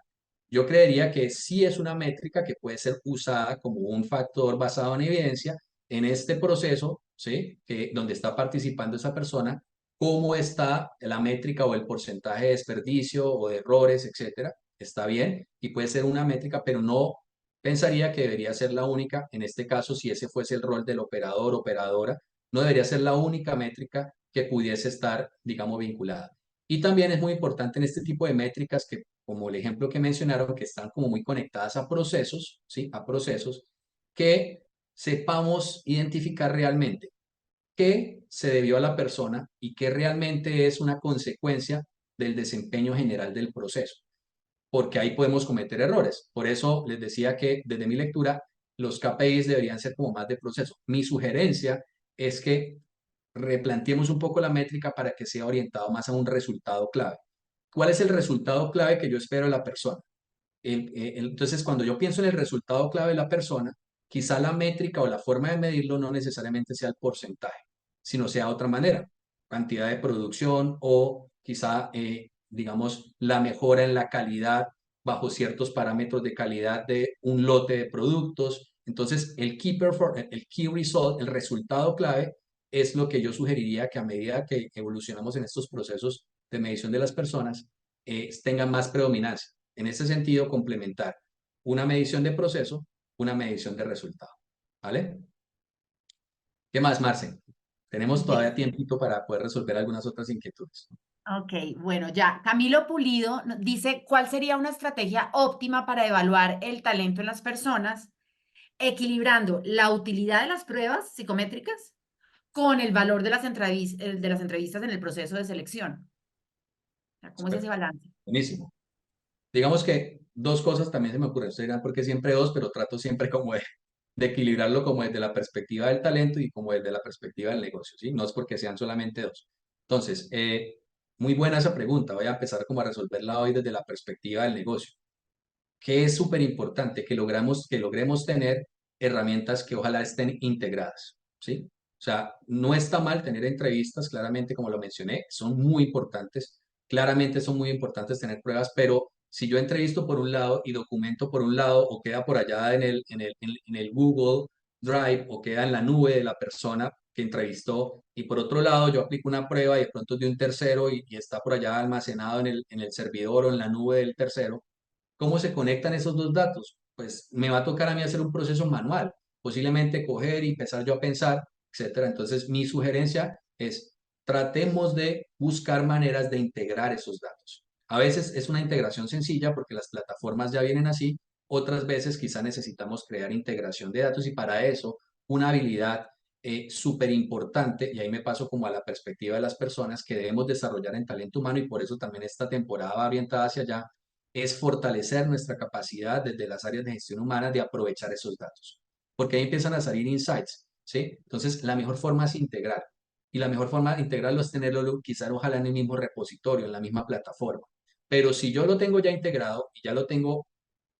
Yo creería que sí es una métrica que puede ser usada como un factor basado en evidencia en este proceso, ¿sí? Donde está participando esa persona, cómo está la métrica o el porcentaje de desperdicio o de errores, etcétera. Está bien y puede ser una métrica, pero no pensaría que debería ser la única. En este caso, si ese fuese el rol del operador, operadora, no debería ser la única métrica que pudiese estar, digamos, vinculada. Y también es muy importante en este tipo de métricas que, como el ejemplo que mencionaron, que están como muy conectadas a procesos, ¿sí? A procesos, que sepamos identificar realmente qué se debió a la persona y qué realmente es una consecuencia del desempeño general del proceso, porque ahí podemos cometer errores. Por eso les decía que desde mi lectura los KPIs deberían ser como más de proceso. Mi sugerencia es que replanteemos un poco la métrica para que sea orientado más a un resultado clave. ¿Cuál es el resultado clave que yo espero de la persona? Entonces, cuando yo pienso en el resultado clave de la persona, quizá la métrica o la forma de medirlo no necesariamente sea el porcentaje, sino sea otra manera, cantidad de producción o quizá, digamos, la mejora en la calidad bajo ciertos parámetros de calidad de un lote de productos. Entonces, el key result, el resultado clave, es lo que yo sugeriría que a medida que evolucionamos en estos procesos de medición de las personas, tengan más predominancia. En ese sentido, complementar una medición de proceso, una medición de resultado. ¿Vale? ¿Qué más, Marce? Tenemos todavía Yes. tiempito para poder resolver algunas otras inquietudes. Ok, bueno, ya. Camilo Pulido dice, ¿cuál sería una estrategia óptima para evaluar el talento en las personas, equilibrando la utilidad de las pruebas psicométricas con el valor de de las entrevistas en el proceso de selección? O sea, ¿cómo es ese Súper, balance? buenísimo. Digamos que dos cosas también se me ocurren. Ustedes dirán, ¿por qué siempre dos? Pero trato siempre como de equilibrarlo como desde la perspectiva del talento y como desde la perspectiva del negocio, ¿sí? No es porque sean solamente dos. Entonces, muy buena esa pregunta. Voy a empezar como a resolverla hoy desde la perspectiva del negocio, que es súper importante que logremos tener herramientas que ojalá estén integradas, ¿sí? O sea, no está mal tener entrevistas, claramente, como lo mencioné, son muy importantes, claramente son muy importantes tener pruebas, pero si yo entrevisto por un lado y documento por un lado, o queda por allá en el Google Drive, o queda en la nube de la persona que entrevistó, y por otro lado yo aplico una prueba y de pronto es de un tercero y está por allá almacenado en el servidor o en la nube del tercero. ¿Cómo se conectan esos dos datos? Pues me va a tocar a mí hacer un proceso manual, posiblemente coger y empezar yo a pensar, etcétera. Entonces, mi sugerencia es tratemos de buscar maneras de integrar esos datos. A veces es una integración sencilla porque las plataformas ya vienen así, otras veces quizá necesitamos crear integración de datos y para eso una habilidad súper importante, y ahí me paso como a la perspectiva de las personas que debemos desarrollar en talento humano y por eso también esta temporada va orientada hacia allá, es fortalecer nuestra capacidad desde las áreas de gestión humana de aprovechar esos datos. Porque ahí empiezan a salir insights. ¿sí? Entonces, la mejor forma es integrar. Y la mejor forma de integrarlo es tenerlo quizás ojalá en el mismo repositorio, en la misma plataforma. Pero si yo lo tengo ya integrado y ya lo tengo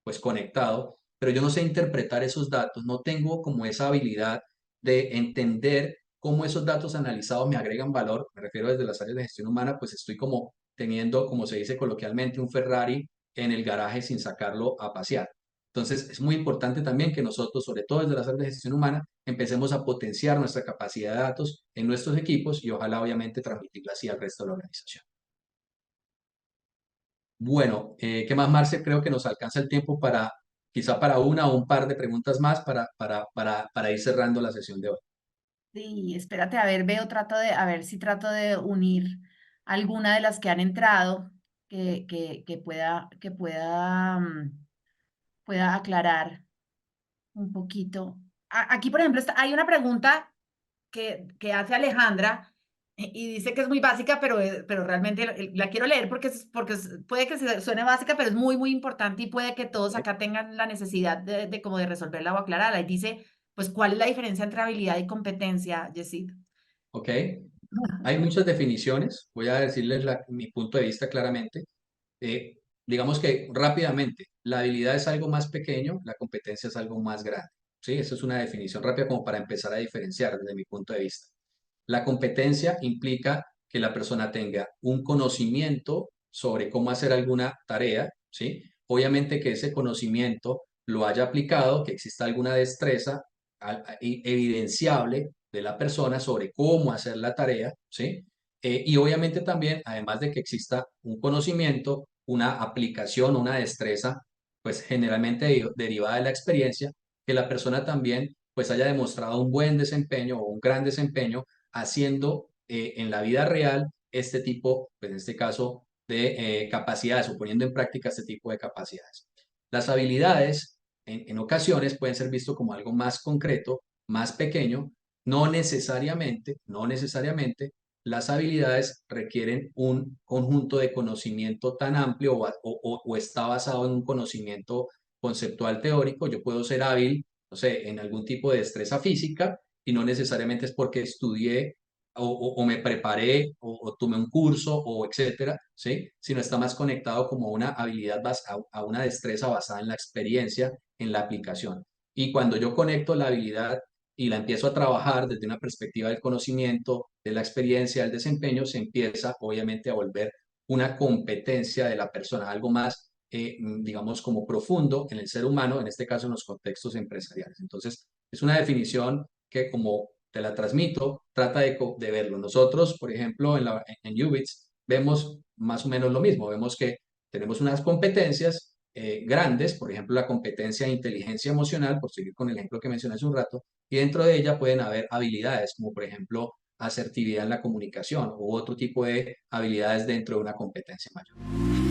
pues conectado, pero yo no sé interpretar esos datos, no tengo como esa habilidad de entender cómo esos datos analizados me agregan valor, me refiero desde las áreas de gestión humana, pues estoy como teniendo, como se dice coloquialmente, un Ferrari en el garaje sin sacarlo a pasear. Entonces, es muy importante también que nosotros, sobre todo desde las áreas de gestión humana, empecemos a potenciar nuestra capacidad de datos en nuestros equipos y ojalá, obviamente, transmitirla así al resto de la organización. Bueno, ¿qué más, Marce? Creo que nos alcanza el tiempo para, quizá para una o un par de preguntas más para ir cerrando la sesión de hoy. Sí, espérate, a ver, a ver si trato de unir alguna de las que han entrado que pueda aclarar un poquito. Aquí, por ejemplo, hay una pregunta que hace Alejandra y dice que es muy básica, pero realmente la quiero leer puede que suene básica, pero es muy, muy importante y puede que todos ¿Ok? acá tengan la necesidad de como de resolverla o aclararla. Y dice, pues, ¿cuál es la diferencia entre habilidad y competencia, Yesid? ¿Ok? Hay muchas definiciones, voy a decirles mi punto de vista claramente. Eh, digamos que rápidamente, la habilidad es algo más pequeño, la competencia es algo más grande. ¿Sí? Esa es una definición rápida como para empezar a diferenciar desde mi punto de vista. La competencia implica que la persona tenga un conocimiento sobre cómo hacer alguna tarea, ¿sí? Obviamente que ese conocimiento lo haya aplicado, que exista alguna destreza evidenciable de la persona sobre cómo hacer la tarea, ¿sí? Y obviamente también, además de que exista un conocimiento, una aplicación, una destreza, pues generalmente derivada de la experiencia, que la persona también pues haya demostrado un buen desempeño o un gran desempeño haciendo en la vida real este tipo, pues en este caso, de capacidades o poniendo en práctica este tipo de capacidades. Las habilidades en ocasiones pueden ser visto como algo más concreto, más pequeño, no necesariamente las habilidades requieren un conjunto de conocimiento tan amplio o está basado en un conocimiento conceptual teórico. Yo puedo ser hábil, no sé, en algún tipo de destreza física y no necesariamente es porque estudié o me preparé o tomé un curso o etcétera, ¿sí? Sino está más conectado como a una habilidad, a una destreza basada en la experiencia, en la aplicación. Y cuando yo conecto la habilidad y la empiezo a trabajar desde una perspectiva del conocimiento, de la experiencia, del desempeño, se empieza obviamente a volver una competencia de la persona, algo más, digamos, como profundo en el ser humano, en este caso en los contextos empresariales. Entonces, es una definición que como te la transmito, trata de verlo. Nosotros, por ejemplo, en Ubits, vemos más o menos lo mismo. Vemos que tenemos unas competencias grandes, por ejemplo, la competencia de inteligencia emocional, por seguir con el ejemplo que mencioné hace un rato, y dentro de ella pueden haber habilidades, como por ejemplo asertividad en la comunicación u otro tipo de habilidades dentro de una competencia mayor.